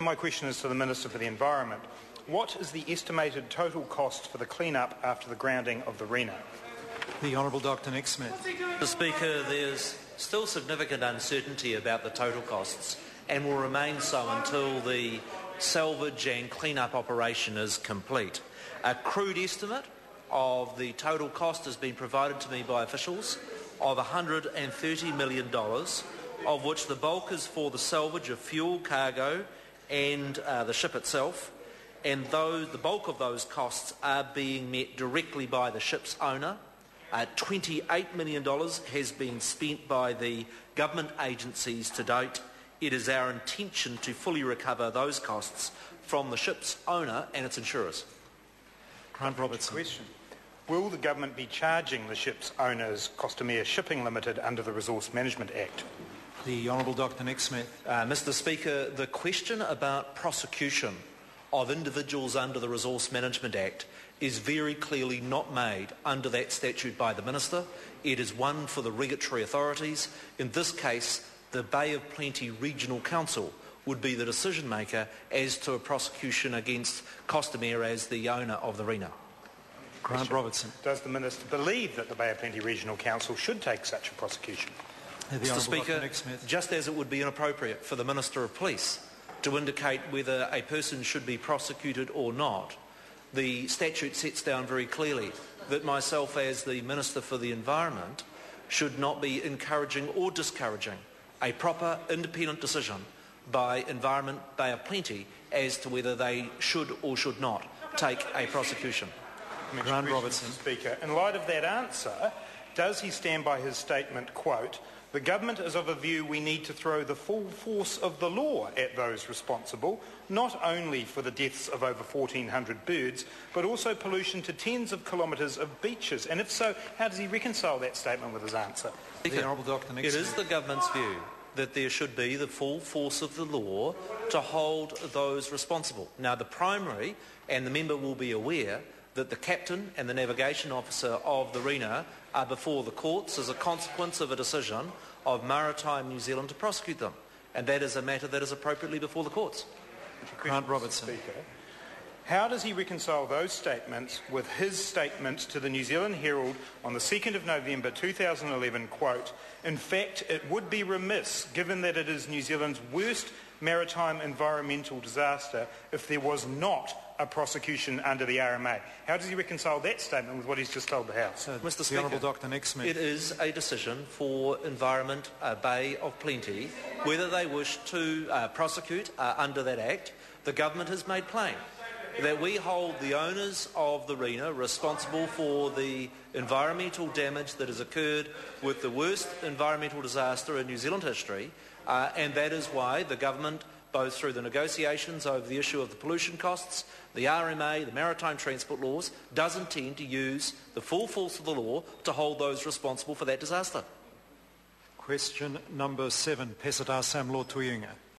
My question is to the Minister for the Environment. What is the estimated total cost for the clean-up after the grounding of the Rena? The Honourable Dr Nick Smith. Mr Speaker, there's still significant uncertainty about the total costs and will remain so until the salvage and clean-up operation is complete. A crude estimate of the total cost has been provided to me by officials of $130 million, of which the bulk is for the salvage of fuel, cargo and the ship itself, and the bulk of those costs are being met directly by the ship's owner. $28 million has been spent by the government agencies to date. It is our intention to fully recover those costs from the ship's owner and its insurers. Robertson. Question. Will the government be charging the ship's owners, Costamere Shipping Limited, under the Resource Management Act? The Honourable Dr Nick Smith. Mr Speaker, the question about prosecution of individuals under the Resource Management Act is very clearly not made under that statute by the Minister. It is one for the regulatory authorities. In this case, the Bay of Plenty Regional Council would be the decision maker as to a prosecution against Costamere as the owner of the Rena. Robertson. Does the Minister believe that the Bay of Plenty Regional Council should take such a prosecution? Mr Speaker, just as it would be inappropriate for the Minister of Police to indicate whether a person should be prosecuted or not, the statute sets down very clearly that myself as the Minister for the Environment should not be encouraging or discouraging a proper independent decision by Environment Bay of Plenty as to whether they should or should not take a prosecution. Robertson. Speaker, in light of that answer, does he stand by his statement, quote, "The government is of a view we need to throw the full force of the law at those responsible, not only for the deaths of over 1,400 birds, but also pollution to tens of kilometres of beaches"? And if so, how does he reconcile that statement with his answer? It is the government's view that there should be the full force of the law to hold those responsible. Now, the primary, and the member will be aware, that the captain and the navigation officer of the Rena are before the courts as a consequence of a decision of Maritime New Zealand to prosecute them. And that is a matter that is appropriately before the courts. Robertson. Speaker, how does he reconcile those statements with his statement to the New Zealand Herald on the 2nd of November 2011, quote, "In fact, it would be remiss, given that it is New Zealand's worst maritime environmental disaster, if there was not a prosecution under the RMA." How does he reconcile that statement with what he's just told the House? Mr Speaker, Dr. Nick Smith. It is a decision for Environment Bay of Plenty whether they wish to prosecute under that Act. The government has made plain that we hold the owners of the Rena responsible for the environmental damage that has occurred with the worst environmental disaster in New Zealand history, and that is why the government, both through the negotiations over the issue of the pollution costs, the RMA, the maritime transport laws, does intend to use the full force of the law to hold those responsible for that disaster. Question number 7, Pesata Samlo Tuyunga.